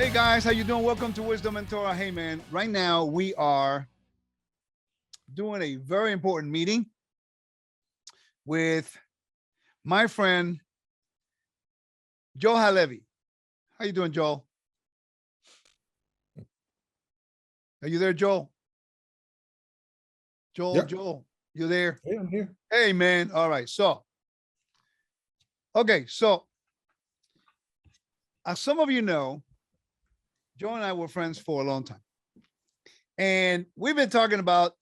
Hey guys, how you doing? Welcome to Wisdom and Torah. Hey man, right now we are doing a very important meeting with my friend Yoel Halevi. How you doing, Joel? Are you there, Joel? Joel, you there? Yeah, I'm here. Hey man, all right. So, as some of you know, Joe and I were friends for a long time. And we've been talking about,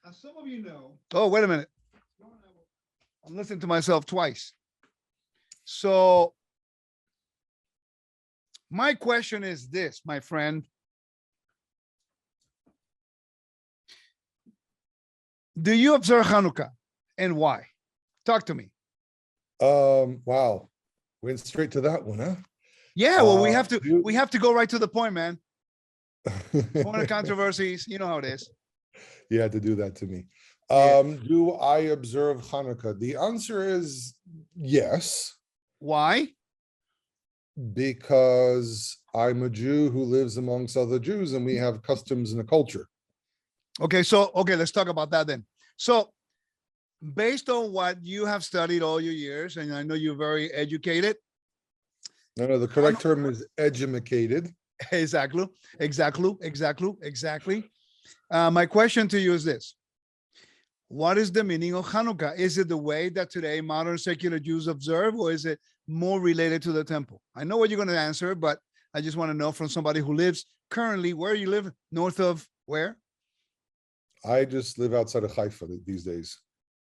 as some of you know, oh, wait a minute. I'm listening to myself twice. So my question is this, my friend. Do you observe Hanukkah and why? Talk to me. Wow. Went straight to that one, huh? Yeah, well, we have to go right to the point, man. Point of controversies, you know how it is. You had to do that to me. Do I observe Hanukkah? The answer is yes. Why? Because I'm a Jew who lives amongst other Jews and we have customs and a culture. Okay, let's talk about that then. So based on what you have studied all your years, and I know you're very educated. No, the correct term is edumacated. Exactly. My question to you is this. What is the meaning of Hanukkah? Is it the way that today modern secular Jews observe, or is it more related to the temple? I know what you're going to answer, but I just want to know from somebody who lives currently, where you live, north of where? I just live outside of Haifa these days.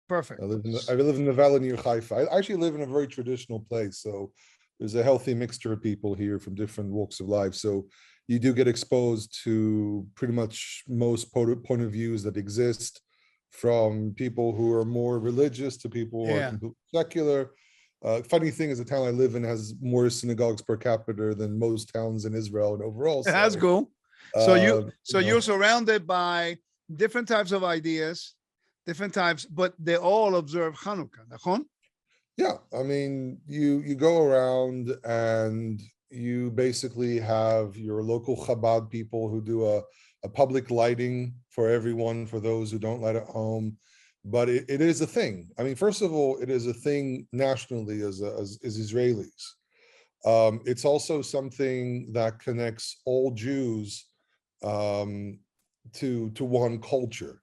Perfect. I live in the valley near Haifa. I actually live in a very traditional place, so there's a healthy mixture of people here from different walks of life. So you do get exposed to pretty much most point of views that exist, from people who are more religious to people who are completely secular. Funny thing is, the town I live in has more synagogues per capita than most towns in Israel and overall. So, that's cool. So you're surrounded by different types of ideas, different types, but they all observe Hanukkah. Yeah, I mean, you go around and you basically have your local Chabad people who do a public lighting for everyone, for those who don't light at home. But it is a thing. I mean, first of all, it is a thing nationally as Israelis. It's also something that connects all Jews to one culture.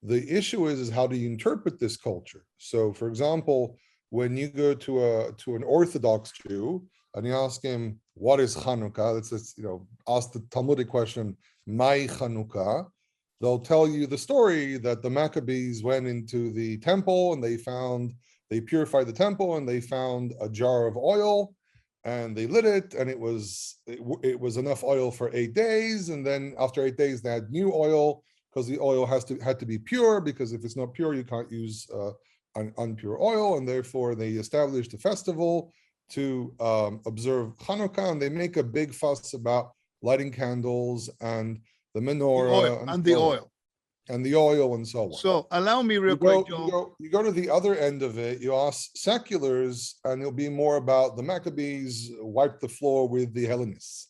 The issue is how do you interpret this culture? So, for example, when you go to an Orthodox Jew and you ask him, what is Hanukkah? Let's ask the Talmudic question, my Hanukkah. They'll tell you the story that the Maccabees went into the temple and they purified the temple and they found a jar of oil and they lit it, and it was enough oil for 8 days. And then after 8 days, they had new oil, because the oil had to be pure, because if it's not pure, you can't use an unpure oil, and therefore they established a festival to observe Hanukkah, and they make a big fuss about lighting candles and the menorah and the oil and so on. So allow me real quick, Joel. You go to the other end of it, you ask seculars, and it'll be more about the Maccabees wiped the floor with the Hellenists.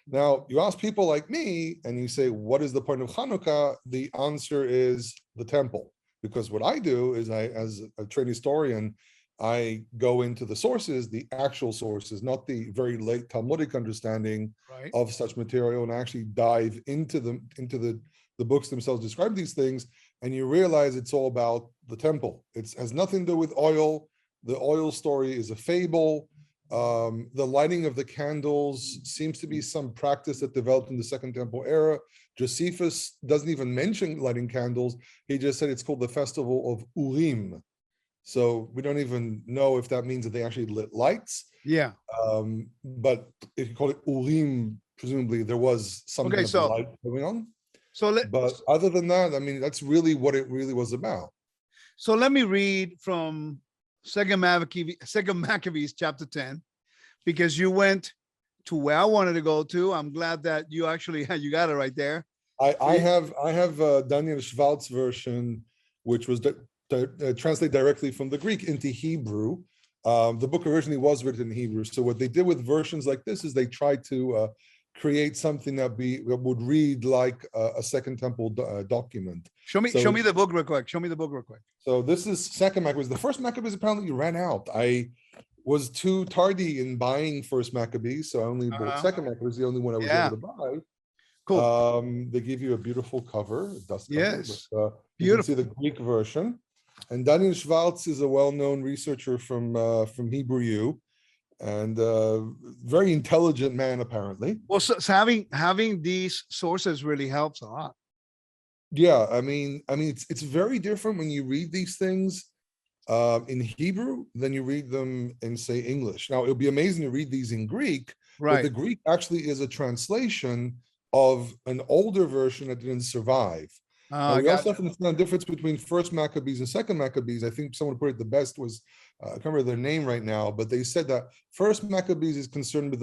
Now, you ask people like me, and you say, what is the point of Hanukkah? The answer is the temple. Because what I do is, as a trained historian, I go into the sources, the actual sources, not the very late Talmudic understanding of such material, and I actually dive into the books themselves, describe these things, and you realize it's all about the temple. It has nothing to do with oil. The oil story is a fable. The lighting of the candles seems to be some practice that developed in the Second Temple era. Josephus doesn't even mention lighting candles. He just said it's called the Festival of Urim. So we don't even know if that means that they actually lit lights. Yeah. But if you call it Urim, presumably there was something of light going on. But other than that, I mean, that's really what it really was about. So let me read from Second Maccabees chapter 10, because you went to where I wanted to go to. I'm glad that you got it right there. I have Daniel Schwartz version, which was translated directly from the Greek into Hebrew. The book originally was written in Hebrew. So what they did with versions like this is they tried to create something that would read like a Second Temple document. Show me the book real quick. Show me the book real quick. So this is Second Maccabees. The first Maccabees apparently ran out. I was too tardy in buying first Maccabees, so I only bought Second Maccabees, the only one I was able to buy. Cool. They give you a beautiful cover, a dust cover. Yes. But, beautiful. You can see the Greek version. And Daniel Schwartz is a well-known researcher from Hebrew U, and very intelligent man apparently. Well, so having these sources really helps a lot. Yeah, I mean, it's very different when you read these things in Hebrew than you read them in, say, English. Now, it'll be amazing to read these in Greek, but the Greek actually is a translation of an older version that didn't survive. We also have to understand the difference between First Maccabees and Second Maccabees. I think someone put it the best was I can't remember their name right now, but they said that First Maccabees is concerned with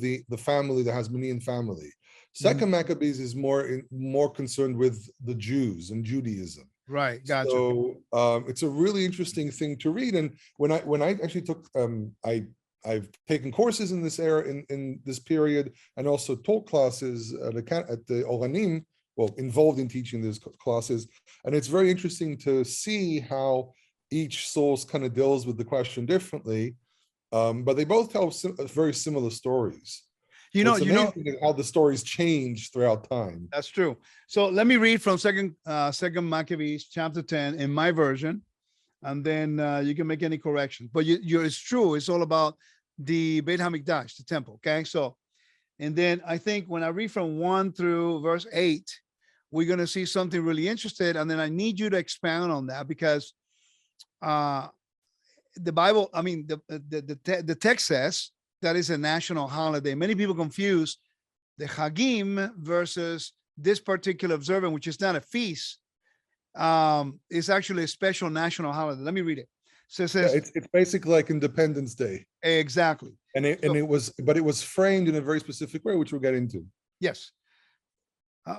the family, the Hasmonean family. Second Maccabees is more concerned with the Jews and Judaism. Right, gotcha. So it's a really interesting thing to read. And when I actually took I've taken courses in this era in this period, and also taught classes at the Oranim, well, involved in teaching these classes. And it's very interesting to see how each source kind of deals with the question differently. But they both tell very similar stories. You know how the stories change throughout time. That's true. So let me read from Second Maccabees chapter 10 in my version, and then you can make any corrections. But it's true. It's all about the Beit HaMikdash, the temple. Okay. So, and then I think when I read from 1 through verse 8, we're going to see something really interesting. And then I need you to expound on that, because the Bible, I mean, the text says that is a national holiday. Many people confuse the Hagim versus this particular observance, which is not a feast. It's actually a special national holiday. Let me read it. So it says, it's basically like Independence Day. Exactly. And it was framed in a very specific way, which we'll get into. Yes.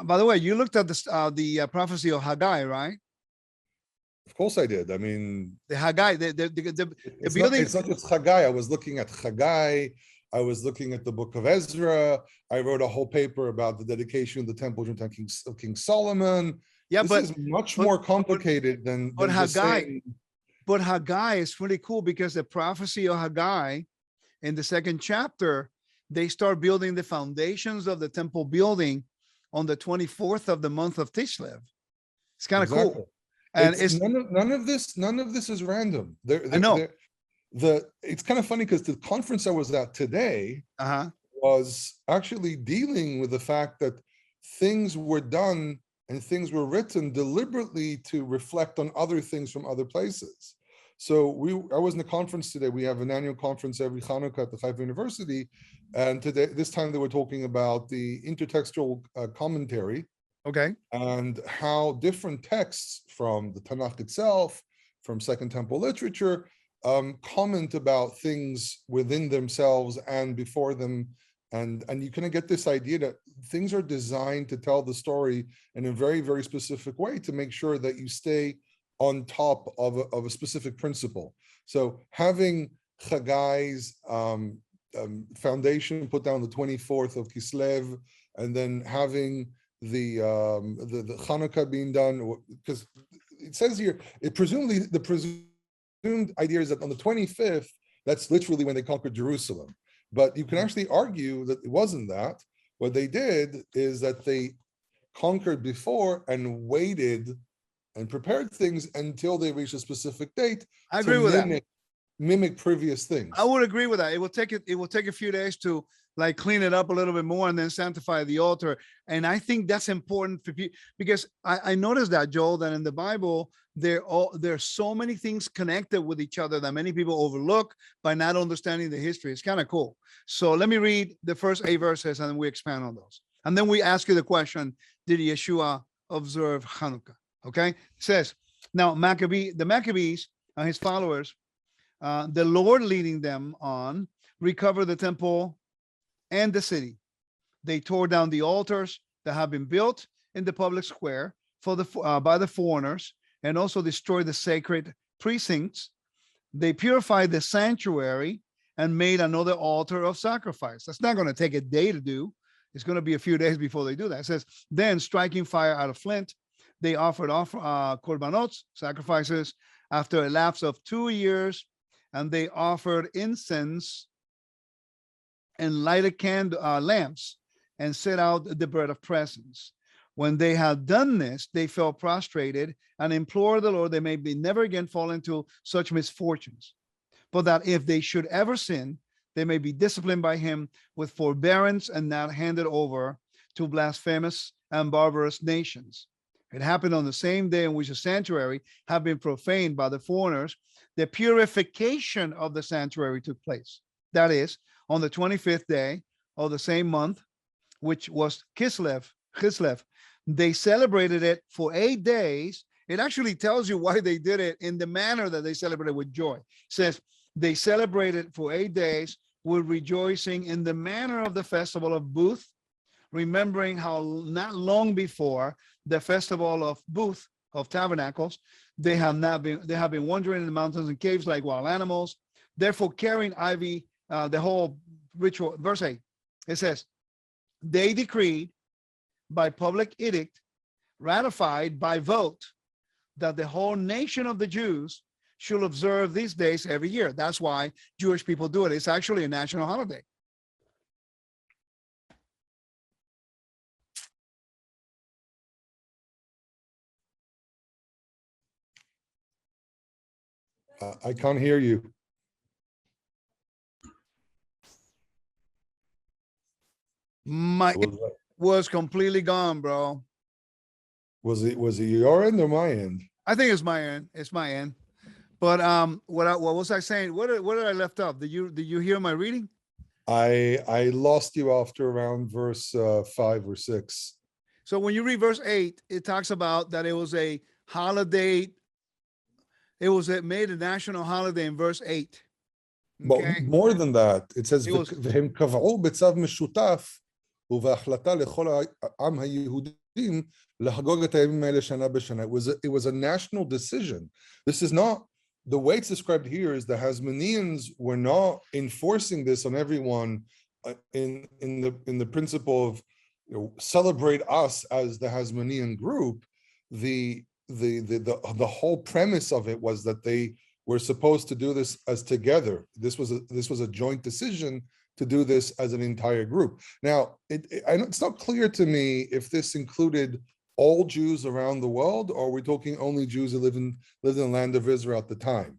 By the way, you looked at the prophecy of Haggai, right? Of course I did. I mean, the Haggai, the building. It's not just Haggai. I was looking at Haggai. I was looking at the book of Ezra. I wrote a whole paper about the dedication of the temple of King Solomon. Yeah, this is much more complicated than Haggai. But Haggai is really cool, because the prophecy of Haggai in the 2nd chapter, they start building the foundations of the temple building on the 24th of the month of Tislev. It's kind of cool. And it's none of this is random. I know. It's kind of funny, because the conference I was at today was actually dealing with the fact that things were done and things were written deliberately to reflect on other things from other places. So I was in a conference today. We have an annual conference every Hanukkah at the Haifa University, and this time they were talking about the intertextual commentary. Okay. And how different texts from the Tanakh itself, from Second Temple literature, comment about things within themselves and before them. And you kind of get this idea that things are designed to tell the story in a very, very specific way to make sure that you stay on top of a specific principle. So having Chaggai's foundation put down the 24th of Kislev, and then having the Hanukkah being done, because it says here, the presumed idea is that on the 25th, that's literally when they conquered Jerusalem. But you can actually argue that it wasn't that. What they did is that they conquered before and waited and prepared things until they reached a specific date. I agree with that. Mimic previous things. I would agree with that. It will take a few days to like clean it up a little bit more and then sanctify the altar. And I think that's important for people, because I noticed that, Joel, that in the Bible, there's so many things connected with each other that many people overlook by not understanding the history. It's kind of cool. So let me read the first 8 verses and then we expand on those. And then we ask you the question, did Yeshua observe Hanukkah? Okay. It says, now the Maccabees and his followers, the Lord leading them on, recovered the temple and the city. They tore down the altars that have been built in the public square by the foreigners, and also destroyed the sacred precincts. They purified the sanctuary and made another altar of sacrifice. That's not going to take a day to do. It's going to be a few days before they do that. It says, then striking fire out of flint, they offered korbanot, sacrifices, after a lapse of 2 years, and they offered incense and lighted lamps and set out the bread of presence. When they had done this, they fell prostrated and implored the Lord they may be never again fall into such misfortunes, but that if they should ever sin, they may be disciplined by him with forbearance and not handed over to blasphemous and barbarous nations. It happened on the same day in which the sanctuary had been profaned by the foreigners. The purification of the sanctuary took place. That is, on the 25th day of the same month, which was Kislev. They celebrated it for 8 days. It actually tells you why they did it in the manner that they celebrated with joy. It says they celebrated for 8 days with rejoicing in the manner of the festival of Booth, remembering how not long before the festival of Booth, of Tabernacles, they have been wandering in the mountains and caves like wild animals, therefore carrying ivy, the whole ritual. Verse 8, it says, they decreed by public edict, ratified by vote, that the whole nation of the Jews should observe these days every year. That's why Jewish people do it. It's actually a national holiday. I can't hear you. Was completely gone, bro. Was it your end or my end? I think it's my end. It's my end. But what was I saying? What did I left off? Did you hear my reading? I lost you after around verse 5 or 6. So when you read verse 8, it talks about that it was a holiday. It was made a national holiday in verse 8. Okay? But more than that, it says והם קבעו בצו משותף ובהחלטה לכל העם היהודים לחגוג את הימים האלה שנה בשנה. It was a national decision. This is not, the way it's described here is the Hasmoneans were not enforcing this on everyone in the principle of, you know, celebrate us as the Hasmonean group. The whole premise of it was that they were supposed to do this as together. This was a joint decision to do this as an entire group. Now, it's not clear to me if this included all Jews around the world, or are we talking only Jews who lived in the land of Israel at the time?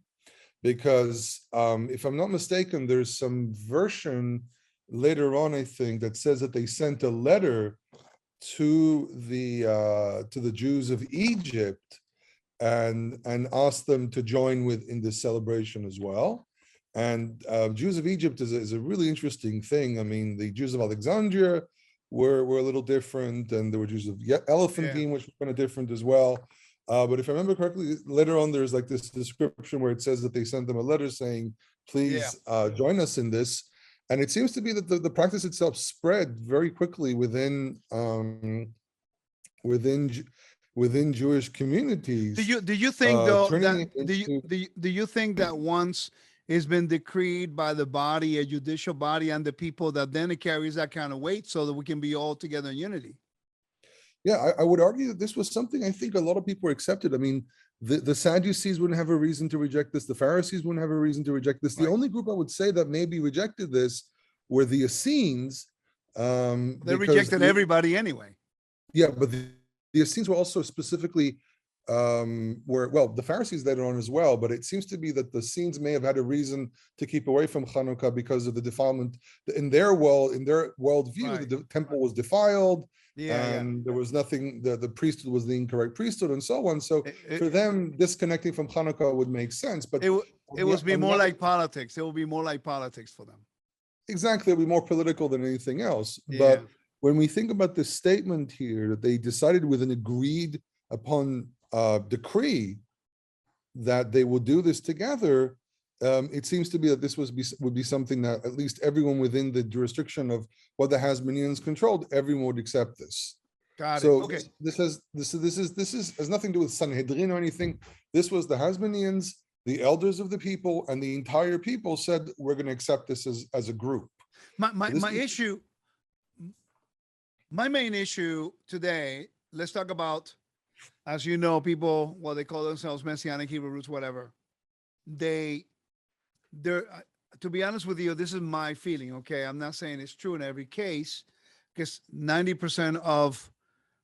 Because if I'm not mistaken, there's some version later on, I think, that says that they sent a letter to the Jews of Egypt and asked them to join in this celebration as well. And Jews of Egypt is a really interesting thing. I mean, the Jews of Alexandria were a little different, and there were Jews of Elephantine, which were kind of different as well. But if I remember correctly, later on there's like this description where it says that they sent them a letter saying, please join us in this. And it seems to be that the practice itself spread very quickly within Jewish communities. Do you think though that do you think that once it's been decreed by the body, a judicial body, and the people, that then it carries that kind of weight so that we can be all together in unity? Yeah, I would argue that this was something I think a lot of people accepted. I mean, the Sadducees wouldn't have a reason to reject this. The Pharisees wouldn't have a reason to reject this. The only group I would say that maybe rejected this were the Essenes. They rejected everybody anyway. Yeah, but the Essenes were also specifically the Pharisees later on as well, but it seems to be that the Essenes may have had a reason to keep away from Hanukkah because of the defilement in their worldview. The temple was defiled, and there was nothing. The priesthood was the incorrect priesthood, and so on. So for them, disconnecting from Hanukkah would make sense. But it would be more like politics. It will be more like politics for them. Exactly, it'll be more political than anything else. But when we think about the statement here that they decided with an agreed upon decree that they will do this together, it seems to be that this would be something that at least everyone within the jurisdiction of what the Hasmoneans controlled, everyone would accept this. Got it. So okay. This has nothing to do with Sanhedrin or anything. This was the Hasmoneans, the elders of the people, and the entire people said we're going to accept this as a group. My issue My main issue today, let's talk about, as you know, people, well, they call themselves Messianic Hebrew roots, whatever. They're, to be honest with you, this is my feeling, okay? I'm not saying it's true in every case, because 90% of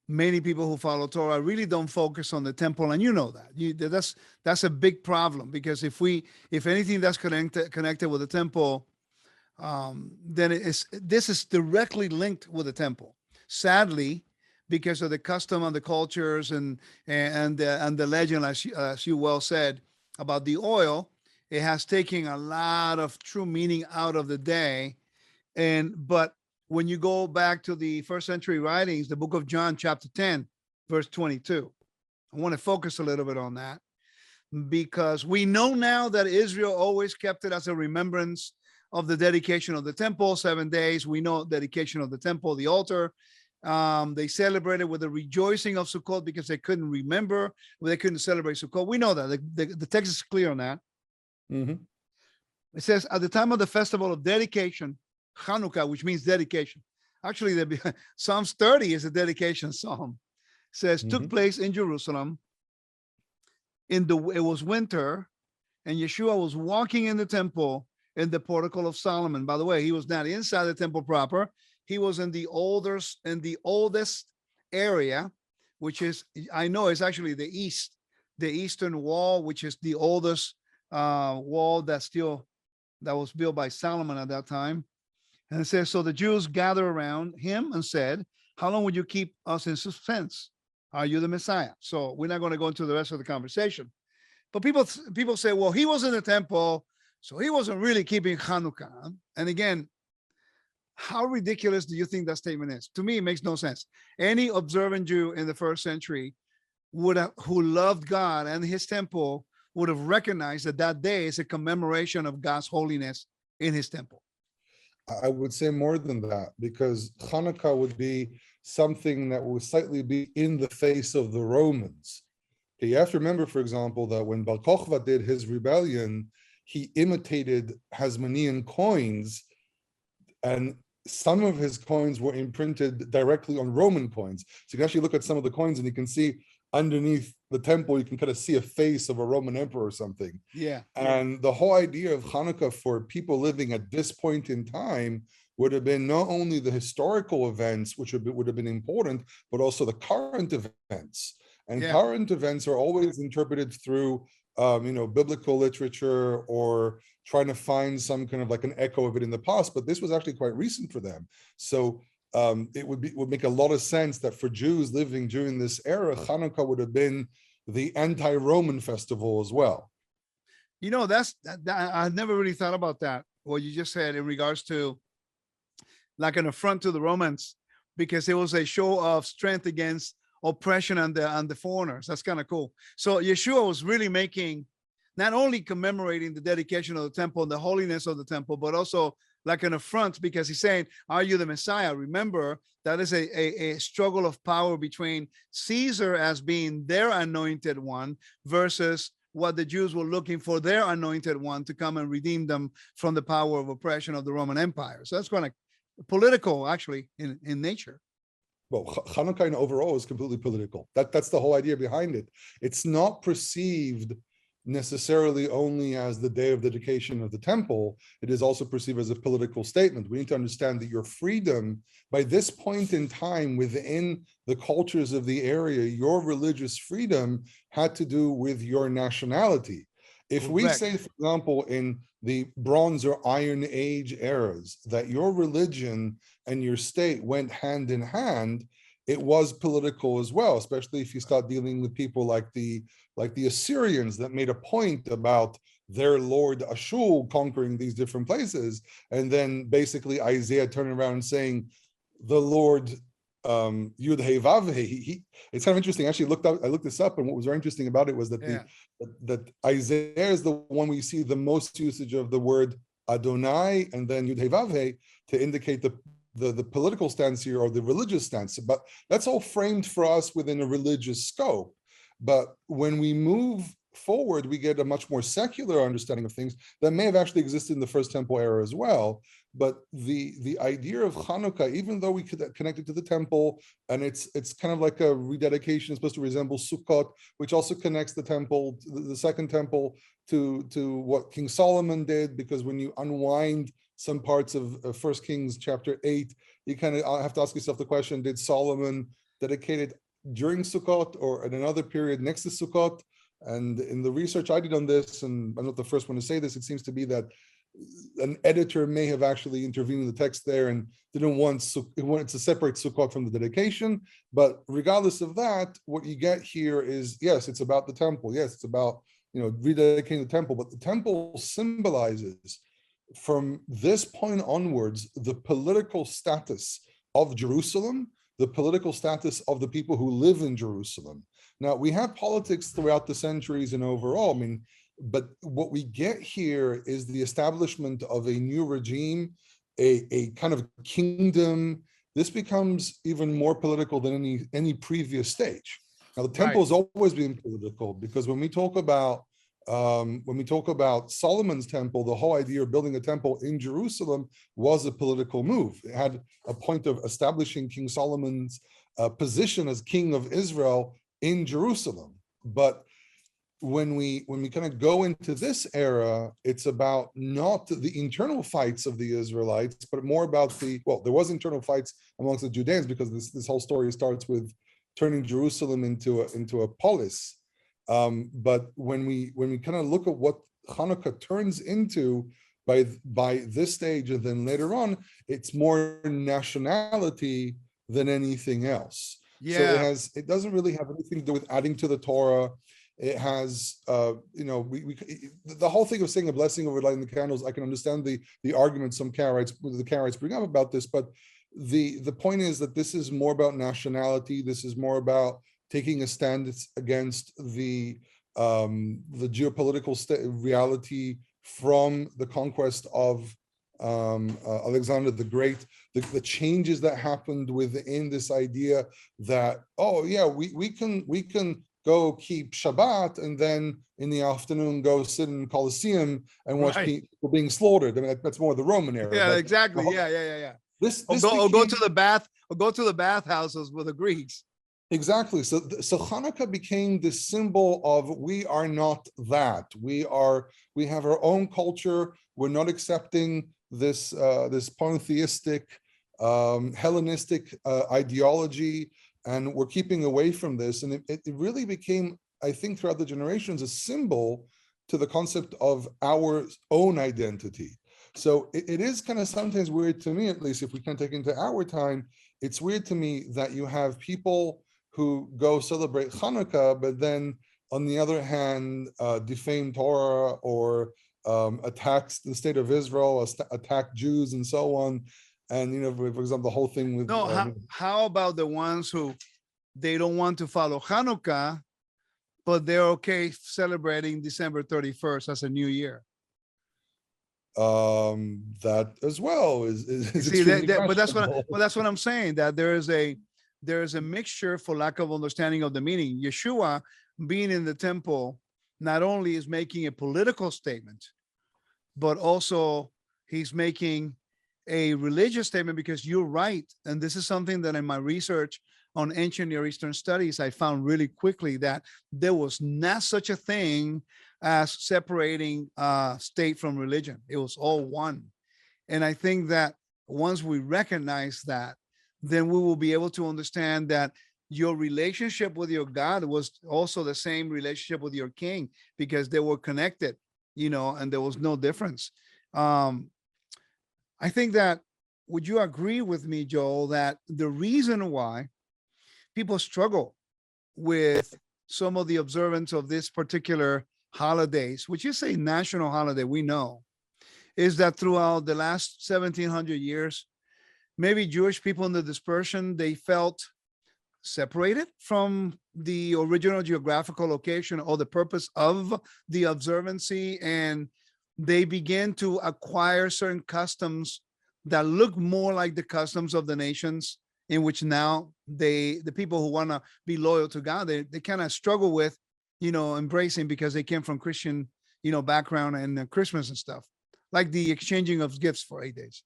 many people who follow Torah really don't focus on the temple, and you know that. That's a big problem, because if anything that's connected with the temple, then this is directly linked with the temple. Sadly, because of the custom and the cultures and the legend, as you well said about the oil, it has taken a lot of true meaning out of the day. But when you go back to the first century writings, the book of John, chapter 10, verse 22, I want to focus a little bit on that, because we know now that Israel always kept it as a remembrance of the dedication of the temple, 7 days. We know dedication of the temple, the altar. They celebrated with the rejoicing of Sukkot because they couldn't remember, they couldn't celebrate Sukkot. We know that. The text is clear on that. Mm-hmm. It says, at the time of the festival of dedication, Hanukkah, which means dedication. Actually, Psalms 30 is a dedication psalm. It says, took place in Jerusalem. It was winter, and Yeshua was walking in the temple in the portico of Solomon. By the way, he was not inside the temple proper. He was in the oldest area, which is, I know it's actually the eastern wall, which is the oldest wall that was built by Solomon at that time. And it says, so the Jews gathered around him and said, how long would you keep us in suspense? Are you the Messiah? So we're not going to go into the rest of the conversation. But people say, well, he was in the temple, so he wasn't really keeping Hanukkah. And again, how ridiculous do you think that statement is? To me, it makes no sense. Any observant Jew in the first century who loved God and his temple would have recognized that day is a commemoration of God's holiness in his temple. I would say more than that, because Hanukkah would be something that would slightly be in the face of the Romans. Okay, you have to remember, for example, that when Bar Kokhba did his rebellion, he imitated Hasmonean coins, and some of his coins were imprinted directly on Roman coins. So you can actually look at some of the coins and you can see underneath the temple, you can kind of see a face of a Roman emperor or something. Yeah. And the whole idea of Hanukkah for people living at this point in time would have been not only the historical events, which would have been important, but also the current events. And current events are always interpreted through biblical literature or trying to find some kind of like an echo of it in the past, but this was actually quite recent for them. So it would make a lot of sense that for Jews living during this era, Hanukkah would have been the anti-Roman festival as well. You know, I've never really thought about that, what you just said in regards to like an affront to the Romans, because it was a show of strength against oppression and the foreigners. That's kind of cool. So Yeshua was really not only commemorating the dedication of the temple and the holiness of the temple, but also like an affront, because he's saying, are you the Messiah? Remember, that is a struggle of power between Caesar as being their anointed one versus what the Jews were looking for, their anointed one to come and redeem them from the power of oppression of the Roman Empire. So that's kind of political, actually, in nature. Well, Hanukkah overall is completely political. That's the whole idea behind it. It's not perceived necessarily only as the day of dedication of the temple. It is also perceived as a political statement. We need to understand that your freedom, by this point in time within the cultures of the area, your religious freedom had to do with your nationality. If we say, for example, in the Bronze or Iron Age eras, that your religion and your state went hand in hand, it was political as well, especially if you start dealing with people like the Assyrians that made a point about their Lord Ashur conquering these different places. And then basically Isaiah turning around and saying, the Lord Yud Hey Vav Hey. It's kind of interesting. Actually, I looked this up, and what was very interesting about it was that that Isaiah is the one we see the most usage of the word Adonai and then Yud Hey Vav Hey to indicate the political stance here or the religious stance. But that's all framed for us within a religious scope. But when we move forward, we get a much more secular understanding of things that may have actually existed in the first temple era as well. But the idea of Hanukkah, even though we could connect it to the temple, and it's kind of like a rededication, it's supposed to resemble Sukkot, which also connects the temple, the second temple, to what King Solomon did, because when you unwind some parts of 1 Kings chapter 8, you kind of have to ask yourself the question, did Solomon dedicate it during Sukkot or at another period next to Sukkot? And in the research I did on this, and I'm not the first one to say this, it seems to be that an editor may have actually intervened in the text there and didn't want to separate Sukkot from the dedication. But regardless of that, what you get here is, yes, it's about the temple. Yes, it's about, rededicating the temple, but the temple symbolizes, from this point onwards, the political status of Jerusalem, the political status of the people who live in Jerusalem. Now, we have politics throughout the centuries and overall, but what we get here is the establishment of a new regime, a kind of kingdom. This becomes even more political than any previous stage. Now, the temple has always been political, because when we talk about Solomon's temple, the whole idea of building a temple in Jerusalem was a political move. It had a point of establishing King Solomon's position as king of Israel in Jerusalem. But when we kind of go into this era, it's about not the internal fights of the Israelites, but more about there was internal fights amongst the Judeans, because this whole story starts with turning Jerusalem into a polis. But when we kind of look at what Hanukkah turns into by this stage, and then later on, it's more nationality than anything else. Yeah. So it doesn't really have anything to do with adding to the Torah. It has, the whole thing of saying a blessing over lighting the candles. I can understand the argument the Karaites bring up about this, but the point is that this is more about nationality. This is more about taking a stand against the geopolitical reality from the conquest of Alexander the Great, the changes that happened within this idea that, we can go keep Shabbat and then in the afternoon go sit in the Colosseum and watch people being slaughtered. I mean, that's more the Roman era. Yeah, exactly. Yeah. Go to the bathhouses with the Greeks. Exactly. So Hanukkah became the symbol of, we are not that. We have our own culture. We're not accepting this polytheistic, Hellenistic ideology, and we're keeping away from this. And it really became, I think, throughout the generations, a symbol to the concept of our own identity. So it is kind of sometimes weird to me, at least if we can take into our time, it's weird to me that you have people who go celebrate Hanukkah, but then on the other hand, defame Torah or attacks the state of Israel, attack Jews and so on. And, for example, the whole thing with... how about the ones who they don't want to follow Hanukkah, but they're okay celebrating December 31st as a new year? That as well is See, but that's what I'm saying, that there is a mixture, for lack of understanding of the meaning. Yeshua being in the temple not only is making a political statement, but also he's making a religious statement, because you're right. And this is something that in my research on ancient Near Eastern studies, I found really quickly, that there was not such a thing as separating state from religion. It was all one. And I think that once we recognize that, then we will be able to understand that your relationship with your God was also the same relationship with your king, because they were connected, and there was no difference. I think that, would you agree with me, Joel, that the reason why people struggle with some of the observance of this particular holidays, which is a national holiday, we know, is that throughout the last 1700 years, maybe Jewish people in the dispersion, they felt separated from the original geographical location or the purpose of the observancy, and they began to acquire certain customs that look more like the customs of the nations, in which now the people who want to be loyal to God, they kind of struggle with, embracing because they came from Christian, background and Christmas and stuff, like the exchanging of gifts for 8 days.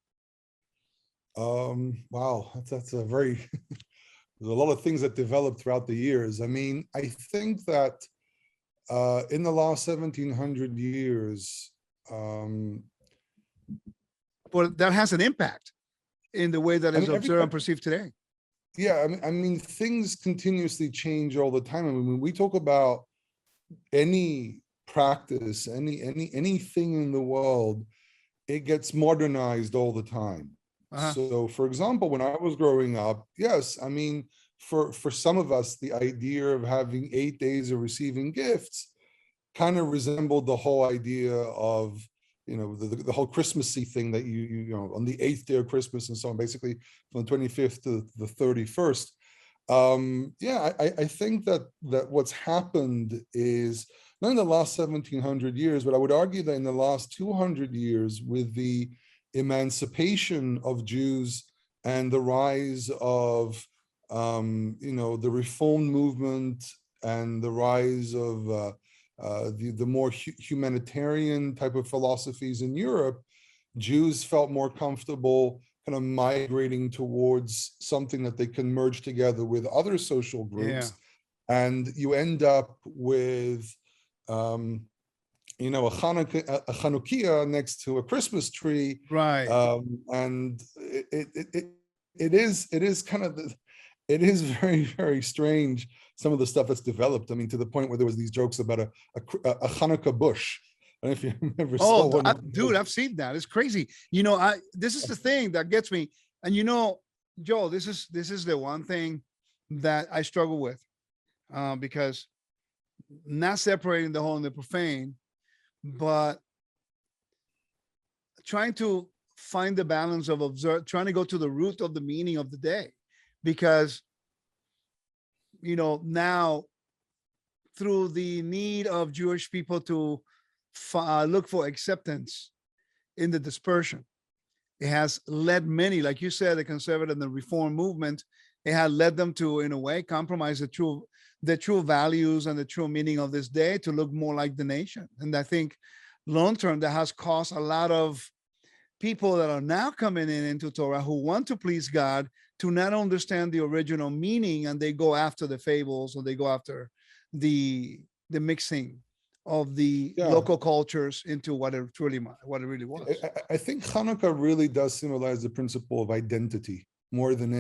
Wow, that's a very there's a lot of things that developed throughout the years. I mean, I think that in the last 1700 years, But that has an impact in the way that is observed and perceived today. Yeah, I mean, things continuously change all the time. I mean, when we talk about any practice, anything in the world, it gets modernized all the time. So, for example, when I was growing up, yes, I mean, for some of us, the idea of having 8 days of receiving gifts kind of resembled the whole idea of, the whole Christmassy thing that you on the 8th day of Christmas and so on, basically from the 25th to the 31st. I think that what's happened is not in the last 1700 years, but I would argue that in the last 200 years, with the emancipation of Jews and the rise of the Reform movement and the rise of the more humanitarian type of philosophies in Europe, Jews felt more comfortable kind of migrating towards something that they can merge together with other social groups. And you end up with a Hanukkah next to a Christmas tree, right? And it is kind of it is very, very strange, some of the stuff that's developed. I mean, to the point where there was these jokes about a Hanukkah bush. I don't know if you remember. Dude, I've seen that. It's crazy. This is the thing that gets me. And Joel, this is the one thing that I struggle with, because not separating the holy and the profane, but trying to find the balance of trying to go to the root of the meaning of the day. Because, now through the need of Jewish people to look for acceptance in the dispersion, it has led many, like you said, the conservative and the Reform movement, it had led them to, in a way, compromise the true values and the true meaning of this day to look more like the nation. And I think long term, that has caused a lot of people that are now coming into Torah who want to please God to not understand the original meaning, and they go after the fables, or they go after the mixing of the local cultures into what it really was. I think Hanukkah really does symbolize the principle of identity more than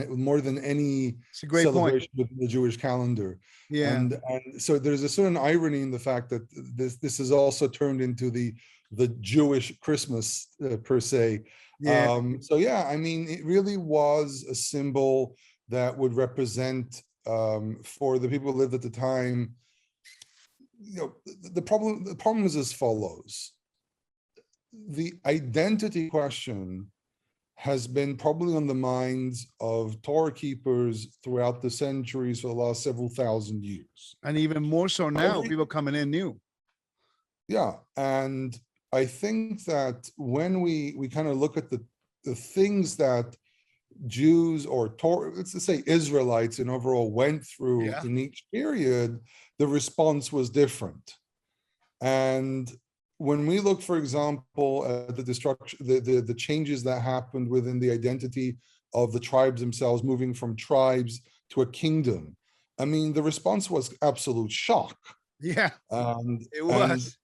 any celebration within the Jewish calendar. And so there's a certain irony in the fact that this is also turned into the Jewish Christmas per se. I mean, it really was a symbol that would represent, for the people who lived at the time, the problem is as follows. The identity question has been probably on the minds of Torah keepers throughout the centuries for the last several thousand years. And even more so now, people coming in new. Yeah, and I think that when we kind of look at the things that Jews or Torah, let's just say Israelites in overall went through in each period, the response was different. And when we look, for example, at the destruction, the changes that happened within the identity of the tribes themselves, moving from tribes to a kingdom, I mean, the response was absolute shock. Yeah, it was.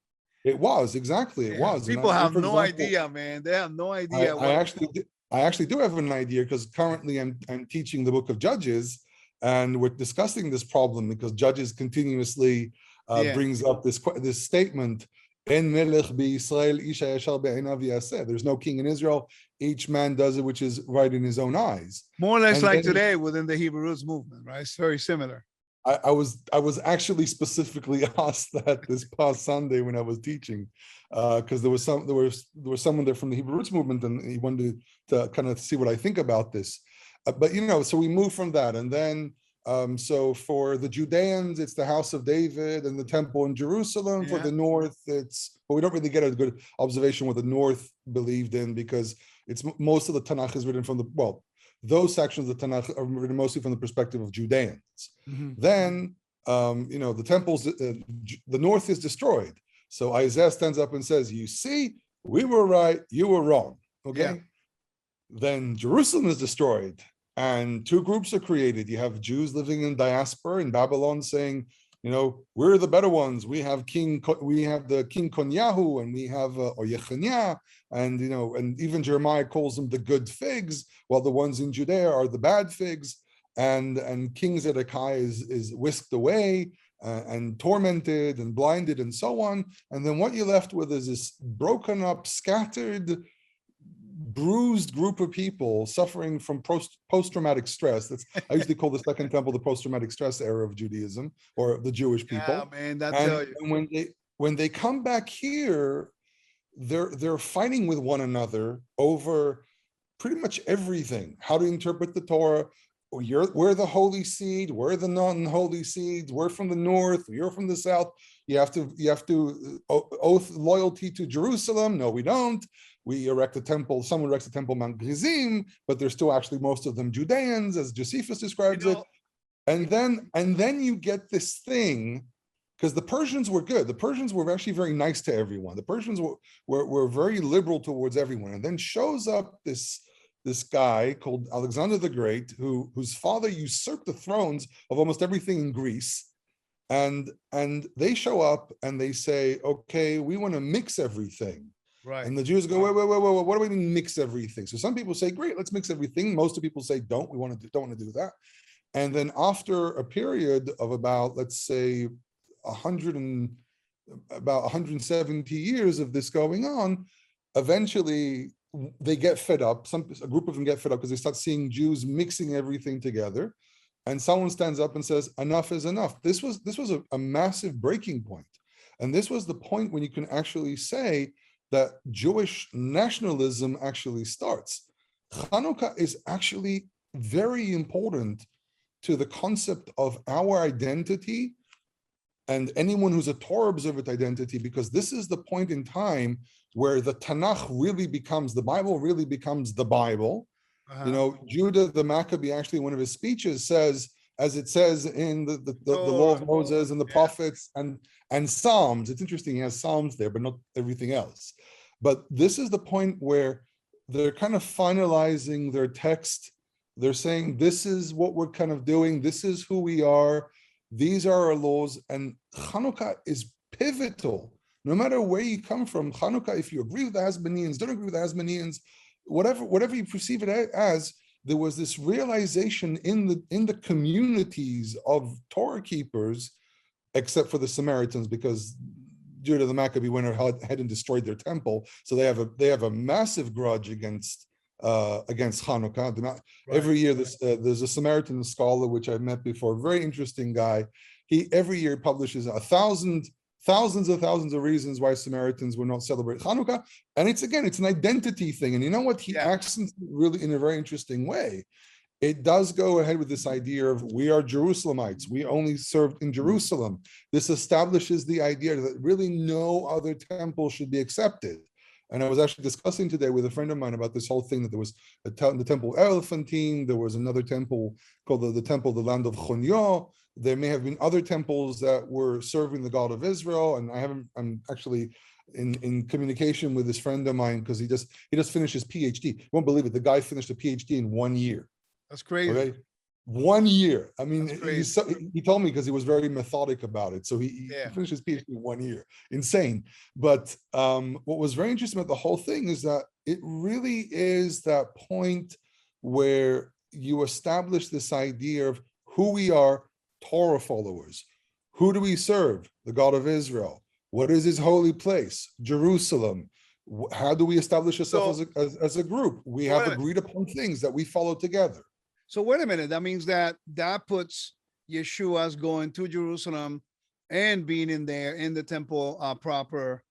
It was, exactly. It was. People have no idea, man. They have no idea. I actually do have an idea, because currently I'm teaching the book of Judges, and we're discussing this problem because Judges continuously brings up this statement, En melech b'Yisrael ish hayashar be'einav yaseh. There's no king in Israel. Each man does it which is right in his own eyes. More or less like today within the Hebrew roots movement, right? It's very similar. I was actually specifically asked that this past Sunday when I was teaching, because there was someone there from the Hebrew Roots movement, and he wanted to kind of see what I think about this. But so we move from that, and then so for the Judeans, it's the house of David and the temple in Jerusalem. Yeah. For the north, but we don't really get a good observation what the north believed in, because it's most of the Tanakh is written from those sections of the Tanakh are written mostly from the perspective of Judeans. Mm-hmm. Then the temples, the north is destroyed. So Isaiah stands up and says, you see, we were right, you were wrong. Okay. Yeah. Then Jerusalem is destroyed and two groups are created. You have Jews living in diaspora in Babylon saying, we're the better ones. We have the king Konyahu, and we have or Yechaniah, and and even Jeremiah calls them the good figs, while the ones in Judea are the bad figs. And King Zedekiah is whisked away and tormented and blinded and so on. And then what you're left with is this broken up, scattered, bruised group of people suffering from post-traumatic stress. I usually call the Second Temple the post-traumatic stress era of Judaism or the Jewish people. Yeah, man, tell you. And when they come back here, they're fighting with one another over pretty much everything. How to interpret the Torah. We're the holy seed, we're the non-holy seeds, we're from the north, you're from the south. You have to oath loyalty to Jerusalem. No, we don't. We erect a temple, someone erects a temple Mount Gerizim, but they're still actually most of them Judeans, as Josephus describes it. And then you get this thing, because the Persians were good. The Persians were actually very nice to everyone. The Persians were very liberal towards everyone. And then shows up this guy called Alexander the Great, whose father usurped the thrones of almost everything in Greece. And they show up and they say, okay, we want to mix everything. Right. And the Jews go, wait, what do we mean mix everything? So some people say, great, let's mix everything. Most of people say, don't want to do that. And then after a period of about, let's say, about 170 years of this going on, eventually they get fed up. A group of them get fed up because they start seeing Jews mixing everything together. And someone stands up and says, enough is enough. This was a massive breaking point. And this was the point when you can actually say that Jewish nationalism actually starts. Hanukkah is actually very important to the concept of our identity and anyone who's a Torah observant identity, because this is the point in time where the Tanakh really becomes, the Bible really becomes the Bible. Judah the Maccabee, actually, one of his speeches says, as it says in the law of Moses and the prophets and Psalms. It's interesting, he has Psalms there, but not everything else. But this is the point where they're kind of finalizing their text. They're saying, this is what we're kind of doing. This is who we are. These are our laws. And Hanukkah is pivotal. No matter where you come from, Hanukkah, if you agree with the Hasmoneans, don't agree with the Hasmoneans, whatever you perceive it as, there was this realization in the communities of Torah keepers, except for the Samaritans, because Judah the Maccabee went ahead and destroyed their temple, so they have a massive grudge against Hanukkah. Right. Every year, there's a Samaritan scholar which I've met before, very interesting guy. He every year publishes thousands of reasons why Samaritans will not celebrate Hanukkah, and it's an identity thing. And you know what? He accents really in a very interesting way. It does go ahead with this idea of we are Jerusalemites. We only served in Jerusalem. This establishes the idea that really no other temple should be accepted. And I was actually discussing today with a friend of mine about this whole thing, that there was the temple Elephantine, there was another temple called the temple, the land of Chonyo. There may have been other temples that were serving the God of Israel. And I'm actually in communication with this friend of mine because he just finished his PhD. You won't believe it. The guy finished a PhD in 1 year. That's crazy. Okay? 1 year. I mean, he told me because he was very methodic about it. So he finished his PhD in 1 year. Insane. But what was very interesting about the whole thing is that it really is that point where you establish this idea of who we are, Torah followers. Who do we serve? The God of Israel. What is his holy place? Jerusalem. How do we establish ourselves as a group? We have agreed upon things that we follow together. So wait a minute. That means that puts Yeshua's going to Jerusalem and being in the temple proper.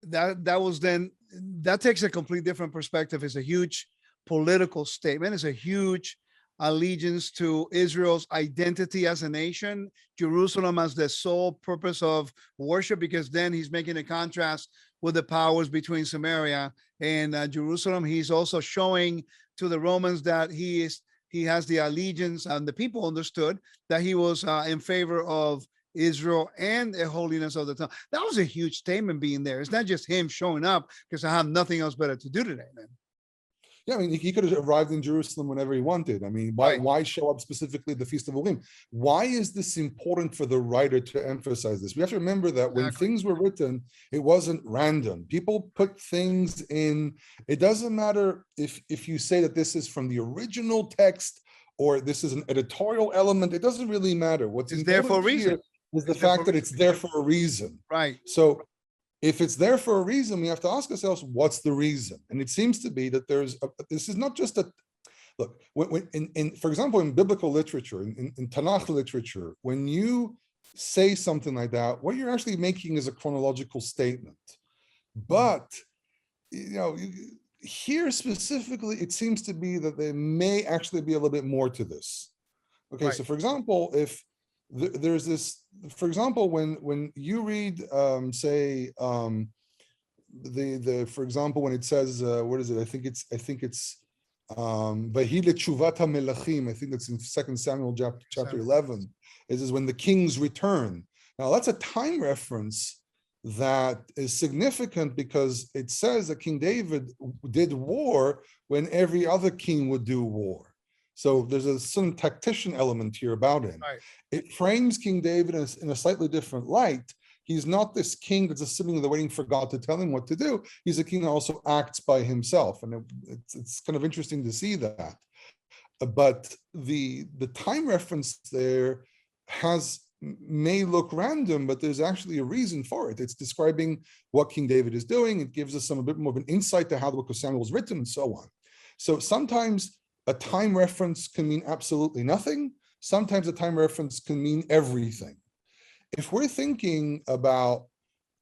That takes a complete different perspective. It's a huge political statement. It's a huge allegiance to Israel's identity as a nation, Jerusalem as the sole purpose of worship, because then he's making a contrast with the powers between Samaria and Jerusalem. He's also showing to the Romans that he is he has the allegiance, and the people understood that he was in favor of Israel and the holiness of the temple. That was a huge statement being there. It's not just him showing up because I have nothing else better to do today, man. Yeah, I mean, he could have arrived in Jerusalem whenever he wanted. I mean, why show up specifically at the Feast of Urim? Why is this important for the writer to emphasize this? We have to remember that when things were written, it wasn't random. People put things in. It doesn't matter if you say that this is from the original text or this is an editorial element. It doesn't really matter. What's it's there for a reason. Is the fact that it's there for a reason. Right. So if it's there for a reason, we have to ask ourselves, what's the reason? And it seems to be that this is not just look, for example, in biblical literature, in Tanakh literature, when you say something like that, what you're actually making is a chronological statement. But, here specifically, it seems to be that there may actually be a little bit more to this. Okay, so for example, if there's this, for example, when you read, say, for example, when it says, what is it? I think it's Vahi le'tshuvat hamelachim. I think that's in 2 Samuel chapter 11. It says when the kings return. Now that's a time reference that is significant because it says that King David did war when every other king would do war. So there's some tactician element here about him. Right. It frames King David in a slightly different light. He's not this king that's just sitting there waiting for God to tell him what to do. He's a king that also acts by himself. And it's kind of interesting to see that. But the time reference there may look random, but there's actually a reason for it. It's describing what King David is doing. It gives us a bit more of an insight to how the book of Samuel was written and so on. So sometimes a time reference can mean absolutely nothing. Sometimes a time reference can mean everything. If we're thinking about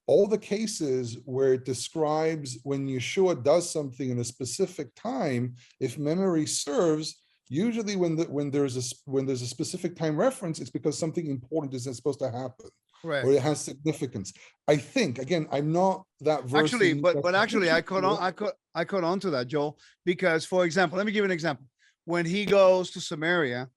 all the cases where it describes when Yeshua does something in a specific time, if memory serves, usually when there's a specific time reference, it's because something important is supposed to happen. Correct. Or it has significance. I think, again, I'm not that versed. Actually, but actually, I caught on to that, Joel, because, for example, let me give you an example. When he goes to Samaria,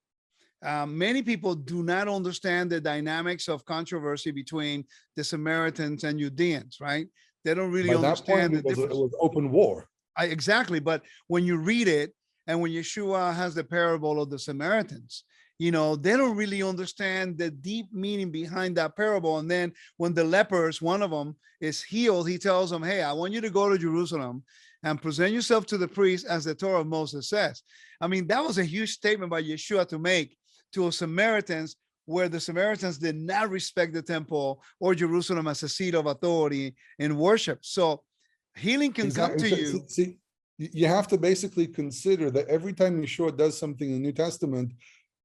many people do not understand the dynamics of controversy between the Samaritans and Judeans, right? They don't really understand the difference. It was open war. Exactly, but when you read it, and when Yeshua has the parable of the Samaritans, they don't really understand the deep meaning behind that parable. And then when the lepers, one of them, is healed, he tells them, hey, I want you to go to Jerusalem and present yourself to the priest as the Torah of Moses says. I mean, that was a huge statement by Yeshua to make to the Samaritans, where the Samaritans did not respect the temple or Jerusalem as a seat of authority in worship. So healing can come to you. See, you have to basically consider that every time Yeshua does something in the New Testament,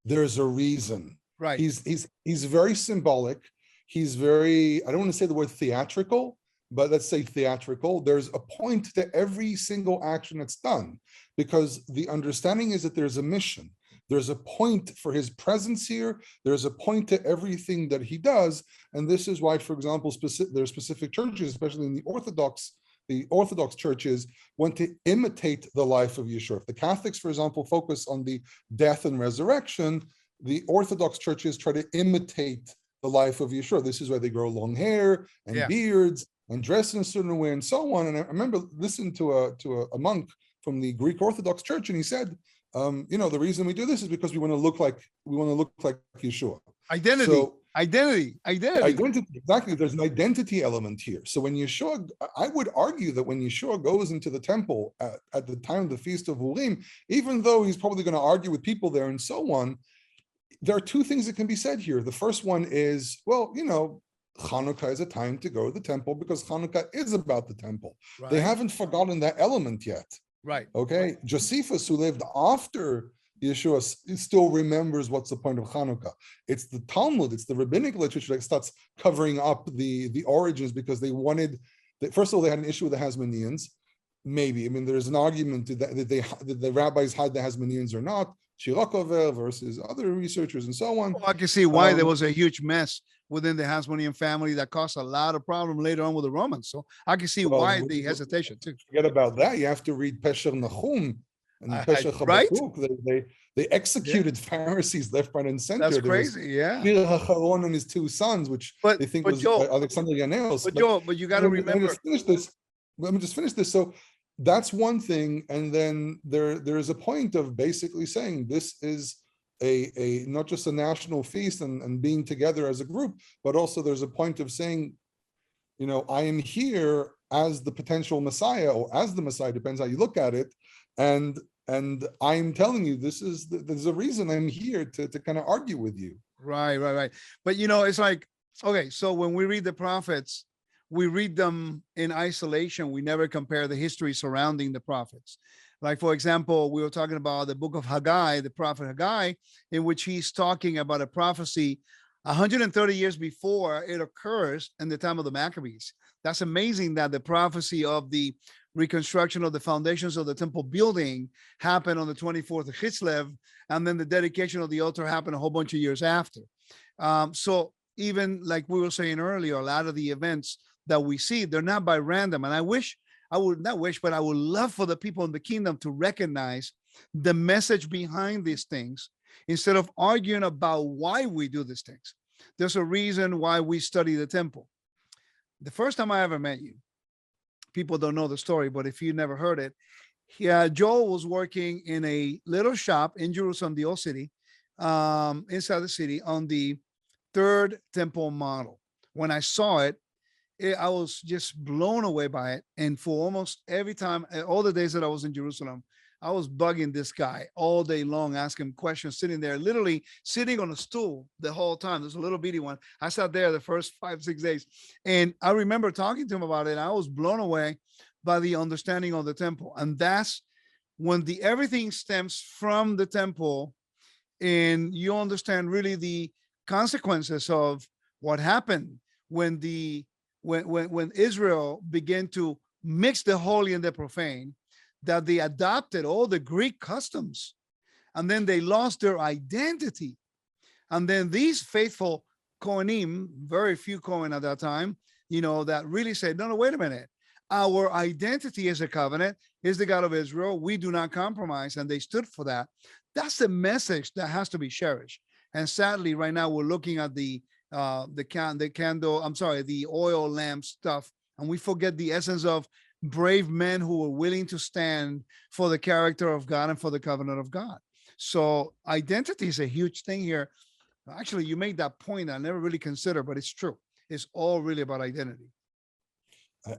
there's a reason. Right. He's very symbolic. He's very, I don't want to say the word theatrical, but let's say theatrical. There's a point to every single action that's done, because the understanding is that there's a mission. There's a point for his presence here. There's a point to everything that he does. And this is why, for example, there are specific churches, especially in the Orthodox churches, want to imitate the life of Yeshua. If the Catholics, for example, focus on the death and resurrection, the Orthodox churches try to imitate the life of Yeshua. This is why they grow long hair and beards and dress in a certain way and so on. And I remember listening to a monk from the Greek Orthodox Church, and he said, the reason we do this is because we want to look like Yeshua. Identity. Exactly. There's an identity element here. So when Yeshua, I would argue that when Yeshua goes into the temple at the time of the Feast of Urim, even though he's probably going to argue with people there and so on, there are two things that can be said here. The first one is, Hanukkah is a time to go to the temple because Hanukkah is about the temple. Right. They haven't forgotten that element yet. Right. Okay. Josephus, who lived after Yeshua, still remembers what's the point of Hanukkah. It's the Talmud, it's the rabbinic literature that starts covering up the origins, because they wanted, first of all, they had an issue with the Hasmoneans. Maybe, I mean, there's an argument that the rabbis hide the Hasmoneans or not, Shirakover versus other researchers and so on. Well, I can see why there was a huge mess within the Hasmonean family that caused a lot of problem later on with the Romans. So I can see why the hesitation too. Forget about that. You have to read Pesher Nahum And Pesach right? Habakkuk, they executed Pharisees left, right, and center. That's There was crazy. Yeah. Shir HaCharon and his two sons, which But they think but was Joel, Alexander Yaneos. but you got to remember. Let me just finish this. So that's one thing, and then there is a point of basically saying this is a not just a national feast and being together as a group, but also there's a point of saying, I am here as the potential Messiah, or as the Messiah, depends how you look at it, and I'm telling you, there's a reason I'm here to kind of argue with you. Right. But it's like, okay, so when we read the prophets, we read them in isolation. We never compare the history surrounding the prophets. Like, for example, we were talking about the book of Haggai, the prophet Haggai, in which he's talking about a prophecy 130 years before it occurs in the time of the Maccabees. That's amazing that the prophecy of the reconstruction of the foundations of the temple building happened on the 24th of Kislev, and then the dedication of the altar happened a whole bunch of years after. So even like we were saying earlier, a lot of the events that we see, they're not by random. And I would love for the people in the kingdom to recognize the message behind these things instead of arguing about why we do these things. There's a reason why we study the temple. The first time I ever met you, people don't know the story, but if you never heard it, Joel was working in a little shop in Jerusalem, the old city, inside the city, on the third temple model. When I saw it, I was just blown away by it. And for almost every time, all the days that I was in Jerusalem, I was bugging this guy all day long, asking him questions, sitting there, literally sitting on a stool the whole time. There's a little bitty one. I sat there the first 5-6 days. And I remember talking to him about it. And I was blown away by the understanding of the temple. And that's when everything stems from the temple, and you understand really the consequences of what happened when Israel began to mix the holy and the profane, that they adopted all the Greek customs, and then they lost their identity. And then these faithful Kohanim, very few Kohen at that time, that really said, no, wait a minute. Our identity as a covenant is the God of Israel. We do not compromise. And they stood for that. That's the message that has to be cherished. And sadly, right now we're looking at the oil lamp stuff, and we forget the essence of brave men who were willing to stand for the character of God and for the covenant of God. So identity is a huge thing here. Actually, you made that point I never really considered, but it's true. It's all really about identity.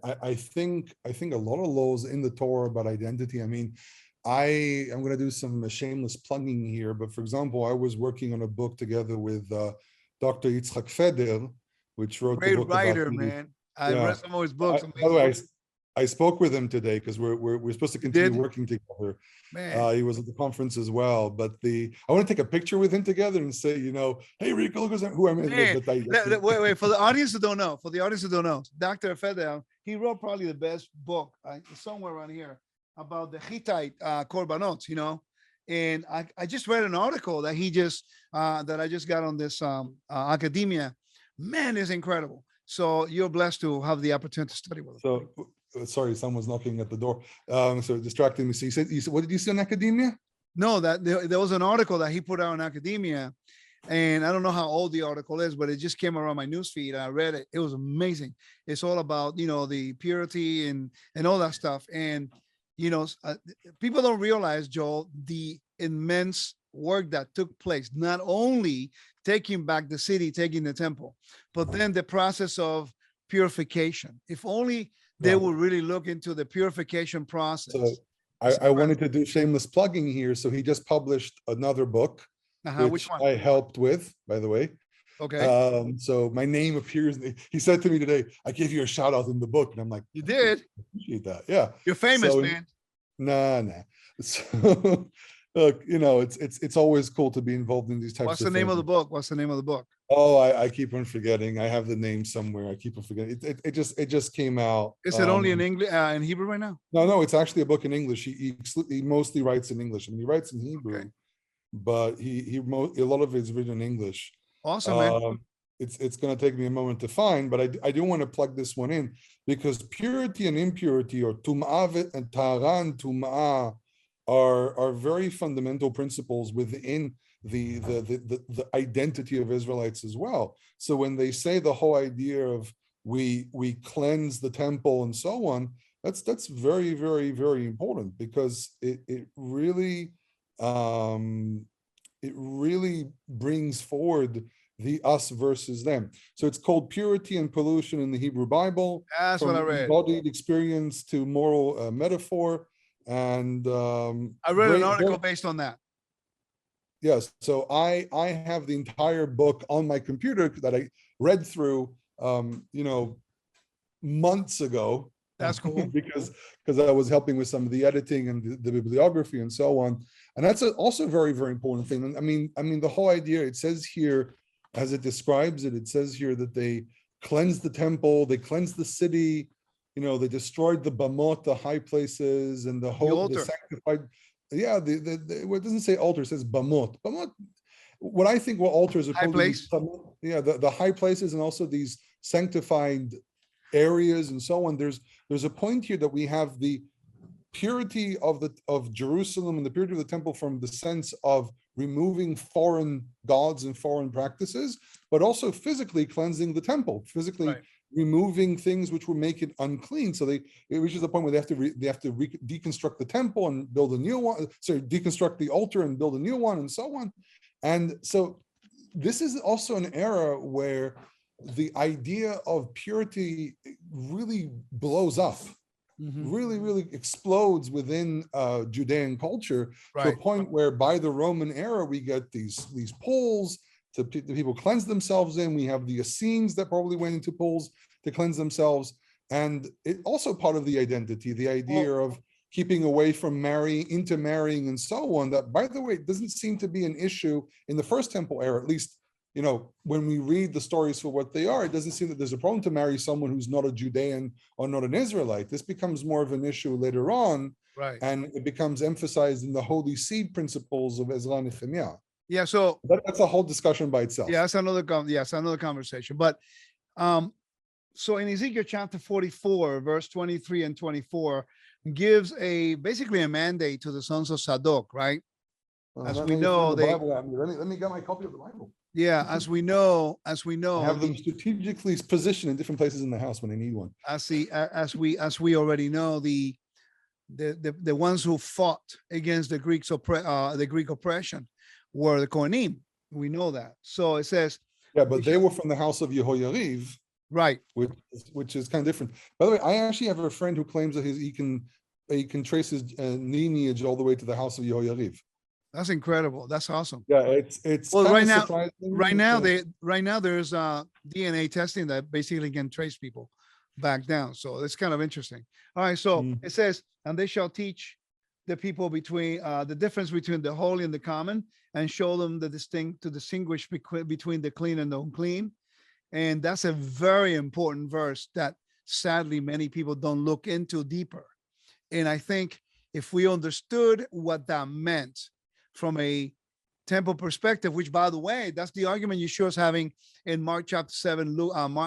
I think a lot of laws in the Torah about identity. I mean, I'm going to do some shameless plugging here, but for example, I was working on a book together with Dr. Yitzhak Feder, which wrote Great the book writer, about man. I read some of his books. By the way, I spoke with him today because we're supposed to continue working together. He was at the conference as well. But I want to take a picture with him together and say, hey Rico, look who I'm in. Wait, for the audience who don't know, Dr. Feder, he wrote probably the best book somewhere around here about the Hittite korbanot, and I just read an article that that I just got on this academia. Man, is incredible. So you're blessed to have the opportunity to study with us. So sorry, someone's knocking at the door. So distracting me. So you said, what did you say on academia? No, that there was an article that he put out on academia, and I don't know how old the article is, but it just came around my newsfeed. I read it. It was amazing. It's all about, the purity and all that stuff. And, people don't realize, Joel, the immense work that took place, not only taking back the city, taking the temple, but then the process of purification. If only they would really look into the purification process. So I wanted to do shameless plugging here. So he just published another book, which I helped with, by the way. Okay. So my name appears. He said to me today, I gave you a shout out in the book. And I'm like, you did? I appreciate that. Yeah. You're famous, man. Nah. So, look, it's always cool to be involved in these types of things. What's the name of the book? Oh, I keep on forgetting. I have the name somewhere. I keep on forgetting. It just came out. Is it only in English, in Hebrew right now? No, it's actually a book in English. He mostly writes in English. I mean, he writes in Hebrew, but a lot of it's written in English. Awesome, man. It's going to take me a moment to find, but I do want to plug this one in, because purity and impurity, or tum'ah and tahara and tum'ah, are very fundamental principles within the identity of Israelites as well. So when they say the whole idea of we cleanse the temple and so on, that's very, very, very important, because it really brings forward the us versus them. So it's called purity and pollution in the Hebrew Bible. That's what I read. Embodied experience to moral metaphor. And I read an article based on that. Yes. So I have the entire book on my computer that I read through, months ago. That's cool. because I was helping with some of the editing and the bibliography and so on. And that's also a very, very important thing. And I mean, the whole idea, it says here, as it describes it, it says here that they cleansed the temple, they cleansed the city, they destroyed the bamot, the high places, and the sanctified. Yeah, it doesn't say altar, it says bamot. Bamot, what I think what altars are high place. The high places, and also these sanctified areas and so on. There's a point here that we have the purity of Jerusalem and the purity of the temple from the sense of removing foreign gods and foreign practices, but also physically cleansing the temple, physically removing things which would make it unclean. So it reaches a point where they have to deconstruct the temple and build a new one. So deconstruct the altar and build a new one, and so on. And so this is also an era where the idea of purity really blows up, really, really explodes within Judean culture, to a point where by the Roman era, we get these pools to people cleanse themselves in. We have the Essenes that probably went into pools to cleanse themselves. And it also part of the identity, the idea of keeping away from intermarrying and so on. That, by the way, doesn't seem to be an issue in the First Temple era, at least. When we read the stories for what they are, it doesn't seem that there's a problem to marry someone who's not a Judean or not an Israelite. This becomes more of an issue later on, and it becomes emphasized in the Holy Seed principles of Ezra and Nehemiah. Yeah, so that's a whole discussion by itself. Yeah, that's another conversation. But so in Ezekiel chapter 44, verse 23 and 24, gives basically a mandate to the sons of Zadok, right? As we know, let me get my copy of the Bible. Yeah, as we know, I have them strategically positioned in different places in the house when I need one. As we already know, the ones who fought against the Greek oppression were the Kohanim. We know that. So it says. Yeah, but they were from the house of Yehoyariv, right? Which is kind of different. By the way, I actually have a friend who claims that he can trace his lineage all the way to the house of Yehoyariv. That's incredible. That's awesome. Yeah, it's well right now there's DNA testing that basically can trace people back down. So it's kind of interesting. All right, so it says, and they shall teach the people between the difference between the holy and the common, and show them to distinguish between the clean and the unclean. And that's a very important verse that sadly many people don't look into deeper. And I think if we understood what that meant from a temple perspective, which, by the way, that's the argument Yeshua is having in Mark chapter 7,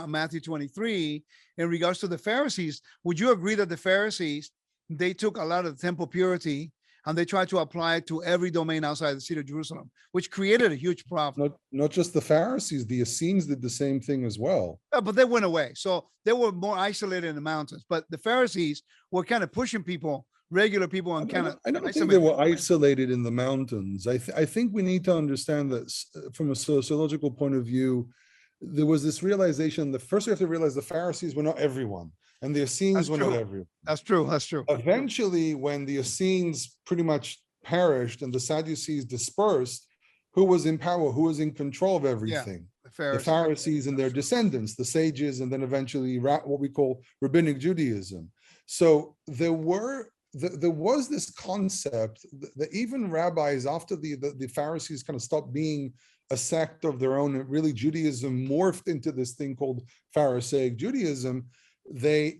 Matthew 23, in regards to the Pharisees. Would you agree that the Pharisees, they took a lot of the temple purity and they tried to apply it to every domain outside the city of Jerusalem, which created a huge problem? Not just the Pharisees, the Essenes did the same thing as well. Yeah, but they went away. So they were more isolated in the mountains. But the Pharisees were kind of pushing people, regular people, and kind of. I don't think they were isolated in the mountains. I think we need to understand that from a sociological point of view, there was this realization. First we have to realize the Pharisees were not everyone, and the Essenes were not everyone. That's true. Eventually, when the Essenes pretty much perished and the Sadducees dispersed, who was in power? Who was in control of everything? Yeah, the Pharisees and their descendants, the sages, and then eventually what we call rabbinic Judaism. So there was this concept that even rabbis, after the Pharisees kind of stopped being a sect of their own, really Judaism morphed into this thing called Pharisaic Judaism. They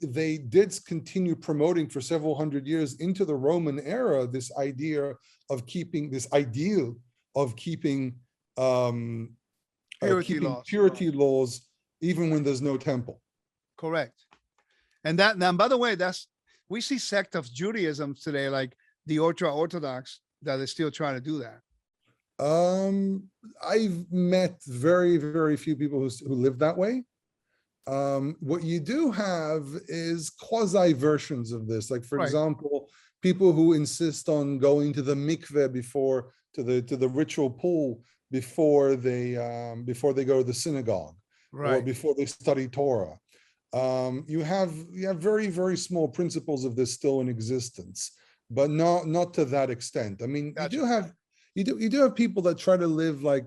did continue promoting for several hundred years into the Roman era this idea of keeping purity laws even when there's no temple. Correct. And by the way, we see sect of Judaism today, like the ultra-Orthodox that they still try to do that? I've met very, very few people who live that way. What you do have is quasi versions of this. Like, for Right. example, people who insist on going to the mikveh before to the ritual pool before they go to the synagogue or Right. before they study Torah. You have very, very small principles of this still in existence, but not to that extent. I mean, Gotcha. you do have people that try to live like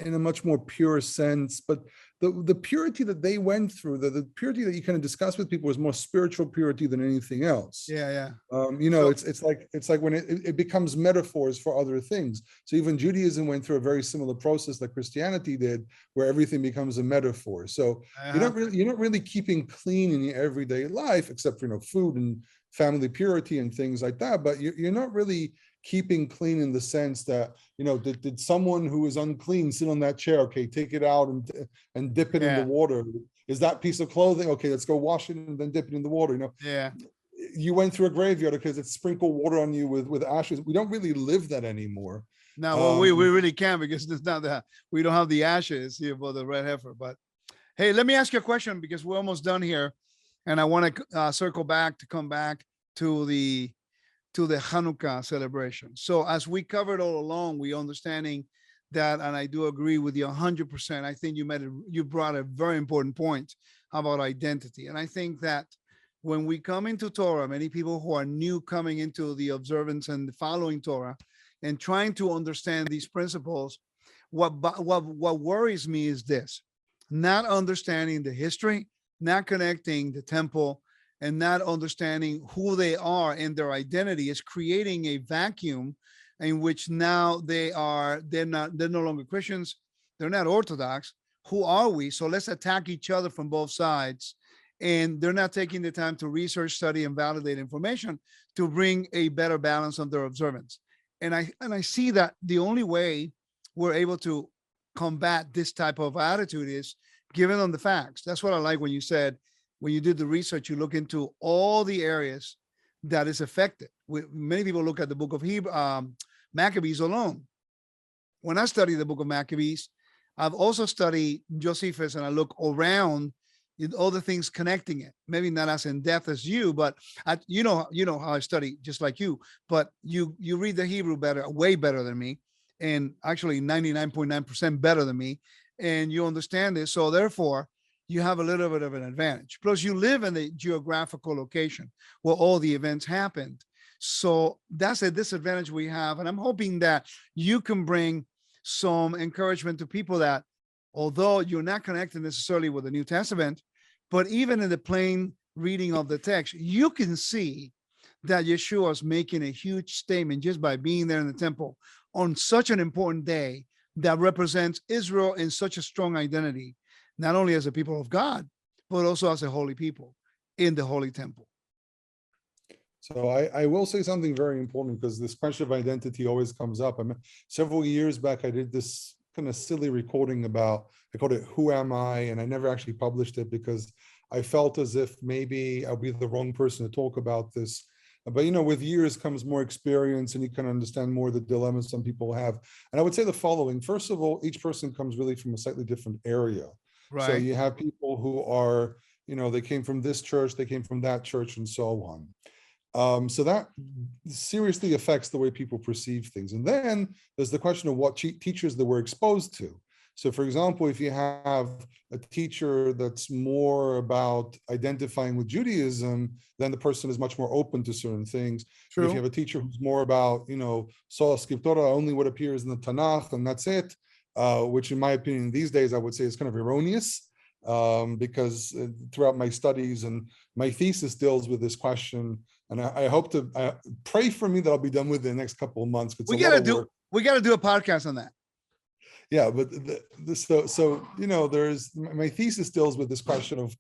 in a much more pure sense, but the purity that they went through, the purity that you kind of discuss with people is more spiritual purity than anything else. Yeah. So, it's like when it becomes metaphors for other things. So even Judaism went through a very similar process that Christianity did, where everything becomes a metaphor. So you're not really keeping clean in your everyday life, except for food and family purity and things like that. But you're not really keeping clean in the sense that did someone who is unclean sit on that chair? Okay, take it out and dip it in the water. Is that piece of clothing? Okay, let's go wash it and then dip it in the water. You went through a graveyard because it's sprinkled water on you with ashes. We don't really live that anymore. No, well, we really can't, because it's not that we don't have the ashes here for the red heifer. But hey, let me ask you a question, because we're almost done here, and I want to come back to the Hanukkah celebration. So as we covered all along, we understanding that, and I do agree with you 100%. I think you brought a very important point about identity. And I think that when we come into Torah, many people who are new coming into the observance and following Torah and trying to understand these principles, what worries me is this: not understanding the history, not connecting the temple, and not understanding who they are and their identity is creating a vacuum in which now they're no longer Christians, they're not Orthodox. Who are we? So let's attack each other from both sides. And they're not taking the time to research, study, and validate information to bring a better balance on their observance. And I see that the only way we're able to combat this type of attitude is given them the facts. That's what I like when you said, when you did the research, you look into all the areas that is affected. Many people look at the book of Maccabees alone. When I study the book of Maccabees, I've also studied Josephus, and I look around all the things connecting it. Maybe not as in depth as you, but you know how I study, just like you. But you read the Hebrew way better than me, and actually 99.9% better than me, and you understand this. So therefore, you have a little bit of an advantage. Plus, you live in the geographical location where all the events happened. So that's a disadvantage we have. And I'm hoping that you can bring some encouragement to people that, although you're not connected necessarily with the New Testament, but even in the plain reading of the text, you can see that Yeshua is making a huge statement just by being there in the temple on such an important day that represents Israel in such a strong identity, not only as a people of God, but also as a holy people in the holy temple. So I will say something very important, because this question of identity always comes up. I mean, several years back, I did this kind of silly recording about, I called it "Who Am I?" and I never actually published it because I felt as if maybe I'll be the wrong person to talk about this. But with years comes more experience, and you can understand more the dilemmas some people have. And I would say the following: first of all, each person comes really from a slightly different area. Right. So you have people who are, they came from this church, they came from that church, and so on. So that seriously affects the way people perceive things. And then there's the question of what teachers they were exposed to. So for example, if you have a teacher that's more about identifying with Judaism, then the person is much more open to certain things. True. If you have a teacher who's more about, sola scriptura, only what appears in the Tanakh, and that's it, which in my opinion these days I would say is kind of erroneous, because throughout my studies and my thesis deals with this question, and I hope to pray for me that I'll be done with it in the next couple of months. We got to do a podcast on that. Yeah, but there's my thesis deals with this question of,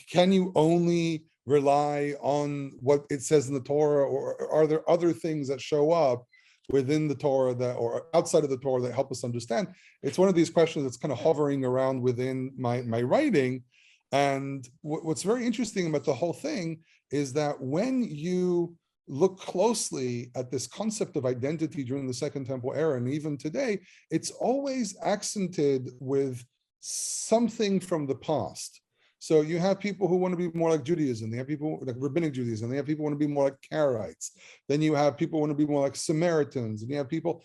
can you only rely on what it says in the Torah, or are there other things that show up within the Torah or outside of the Torah that help us understand? It's one of these questions that's kind of hovering around within my writing. And what's very interesting about the whole thing is that when you look closely at this concept of identity during the Second Temple era, and even today, it's always accented with something from the past. So you have people who want to be more like Judaism. They have people like rabbinic Judaism. They have people who want to be more like Karaites. Then you have people who want to be more like Samaritans. And you have people,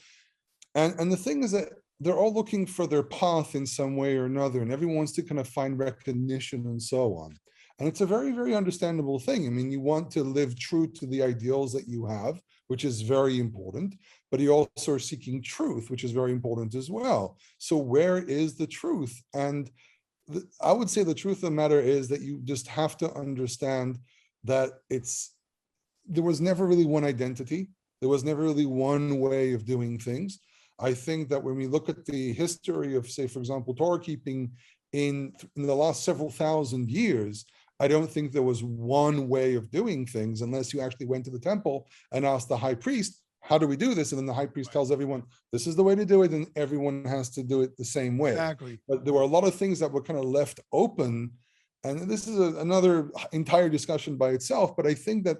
and the thing is that they're all looking for their path in some way or another, and everyone wants to kind of find recognition and so on. And it's a very, very understandable thing. I mean, you want to live true to the ideals that you have, which is very important, but you also are seeking truth, which is very important as well. So where is the truth? And I would say the truth of the matter is that you just have to understand that there was never really one identity. There was never really one way of doing things. I think that when we look at the history of, say, for example, Torah keeping in the last several thousand years, I don't think there was one way of doing things unless you actually went to the temple and asked the high priest, how do we do this? And then the high priest tells everyone, this is the way to do it, and everyone has to do it the same way. Exactly. But there were a lot of things that were kind of left open. And this is another entire discussion by itself. But I think that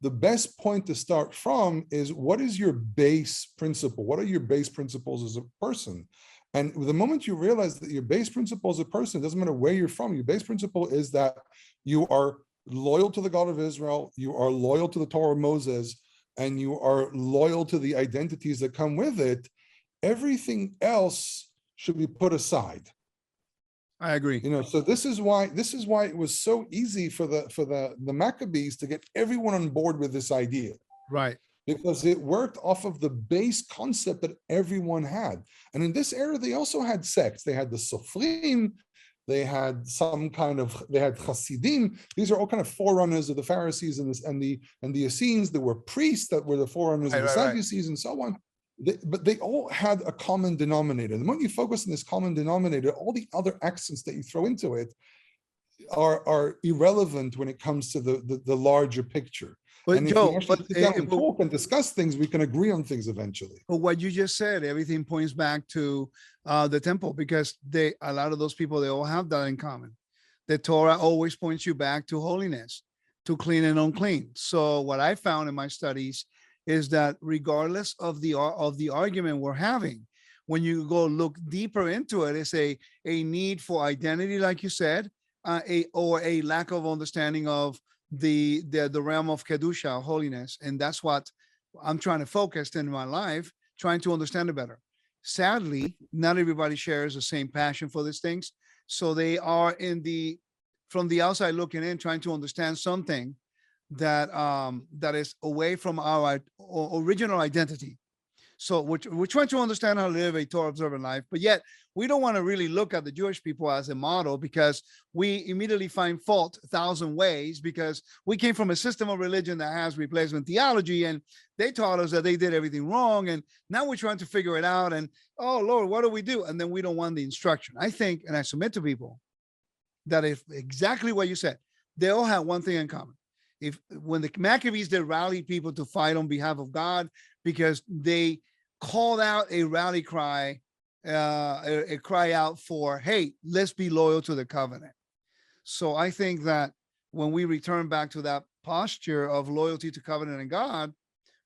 the best point to start from is, what is your base principle? What are your base principles as a person? And the moment you realize that your base principle as a person, it doesn't matter where you're from, your base principle is that you are loyal to the God of Israel, you are loyal to the Torah of Moses, and you are loyal to the identities that come with it, everything else should be put aside. I agree. So this is why it was so easy for the Maccabees to get everyone on board with this idea. Right. Because it worked off of the base concept that everyone had. And in this era, they also had sects. They had the Sofrim, they had Hasidim. These are all kind of forerunners of the Pharisees and the Essenes. There were priests that were the forerunners of the Sadducees and so on. But they all had a common denominator. The moment you focus on this common denominator, all the other accents that you throw into it are irrelevant when it comes to the larger picture. But and Joe, if we actually sit down and talk and discuss things, we can agree on things eventually. But what you just said, everything points back to the temple, because a lot of those people, they all have that in common. The Torah always points you back to holiness, to clean and unclean. So what I found in my studies is that regardless of the argument we're having, when you go look deeper into it, it's a need for identity, like you said, or a lack of understanding of the realm of kedusha, holiness. And that's what I'm trying to focus in my life, trying to understand it better. Sadly, not everybody shares the same passion for these things. So they are from the outside looking in, trying to understand something that is away from our original identity. So we're trying to understand how to live a Torah observant life, but yet we don't want to really look at the Jewish people as a model, because we immediately find fault 1,000 ways, because we came from a system of religion that has replacement theology, and they taught us that they did everything wrong. And now we're trying to figure it out. And, oh Lord, what do we do? And then we don't want the instruction. I think, and I submit to people, that if exactly what you said, they all have one thing in common. When the Maccabees, they rallied people to fight on behalf of God, because they called out a rally cry, a cry out for, hey, let's be loyal to the covenant. So I think that when we return back to that posture of loyalty to covenant and God,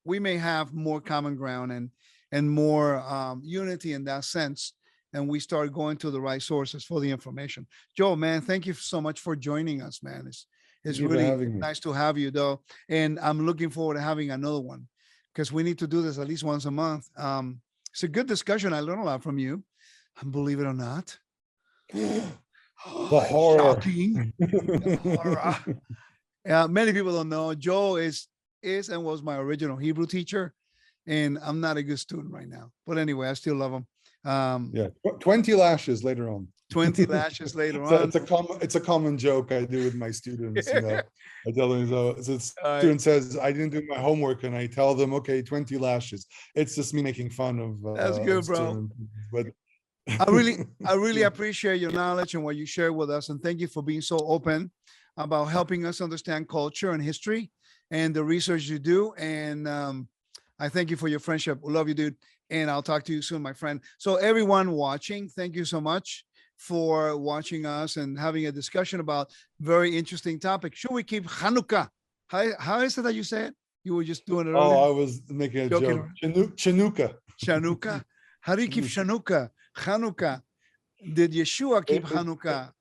we may have more common ground and more unity in that sense. And we start going to the right sources for the information. Joe, man, thank you so much for joining us, man. It's really nice to have you, though. And I'm looking forward to having another one, because we need to do this at least once a month. It's a good discussion. I learned a lot from you. And believe it or not, the horror. Shocking. The horror. Many people don't know, Joe is and was my original Hebrew teacher, and I'm not a good student right now. But anyway, I still love him. 20 lashes later on. 20 lashes later on. So it's a common joke I do with my students. I tell them, so student says, I didn't do my homework, and I tell them, okay, 20 lashes. It's just me making fun of. That's good, bro. But I really appreciate your knowledge and what you share with us, and thank you for being so open about helping us understand culture and history and the research you do. And I thank you for your friendship. We love you, dude. And I'll talk to you soon, my friend. So everyone watching, thank you so much for watching us and having a discussion about very interesting topic. Should we keep Hanukkah? How is it that you say it? You were just doing it Oh, earlier? I was making a Joking joke. around. Chanukah. Chanukah. How do you keep Chanukah. Chanukah? Hanukkah. Did Yeshua keep It- Hanukkah?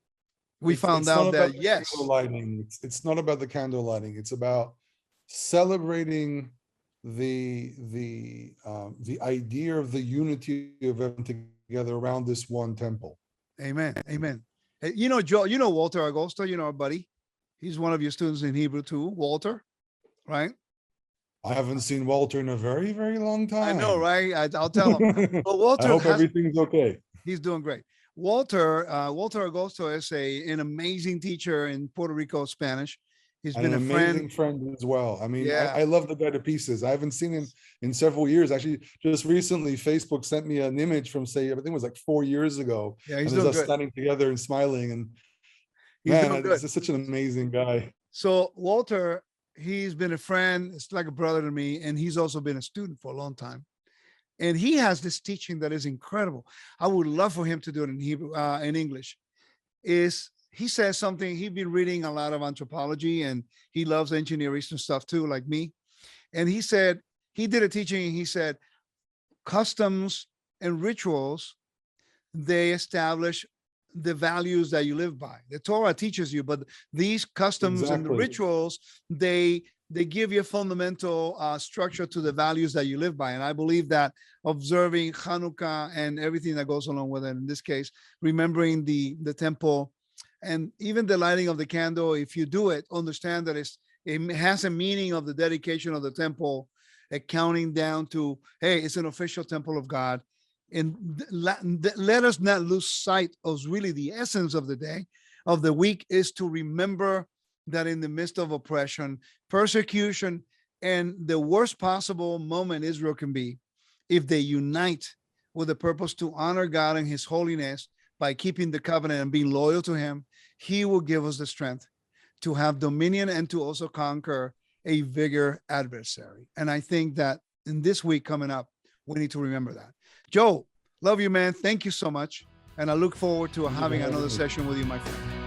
We found it's not out about that the candle yes. lighting. It's not about the candle lighting. It's about celebrating the idea of the unity of everything together around this one temple. Amen. Amen. Hey, you know, Joe, you know Walter Agosto, you know our buddy. He's one of your students in Hebrew too, Walter, right? I haven't seen Walter in a very, very long I know, time. right? I'll tell him. But I Walter hope has, everything's okay. he's doing great. Walter Agosto is an amazing teacher in Puerto Rico Spanish. He's And been an a friend. amazing friend as well. I mean, Yeah, I love the guy to pieces. I haven't seen him in several years. Actually, just recently, Facebook sent me an image from, say, I think it was like 4 years ago. yeah, And he's there's doing us good. standing together and smiling. And He's man, doing good. this is such an amazing guy. So Walter, he's been a friend. It's like a brother to me, and he's also been a student for a long time. And he has this teaching that is incredible. I would love for him to do it in Hebrew, in English. He says something? He's been reading a lot of anthropology, and he loves engineering and stuff too, like me. And he said he did a teaching. And he said customs and rituals, they establish the values that you live by. The Torah teaches you, but these customs and the Exactly. rituals, they give you a fundamental structure to the values that you live by. And I believe that observing Hanukkah and everything that goes along with it, in this case, remembering the temple and even the lighting of the candle, if you do it, understand that it has a meaning of the dedication of the temple, counting down to, hey, it's an official temple of God. And let us not lose sight of really the essence of the day, of the week, is to remember that in the midst of oppression, persecution, and the worst possible moment Israel can be, if they unite with the purpose to honor God and his holiness by keeping the covenant and being loyal to him, he will give us the strength to have dominion and to also conquer a bigger adversary. And I think that in this week coming up, we need to remember that. Joe, love you, man. Thank you so much. And I look forward to having another session with you, my friend.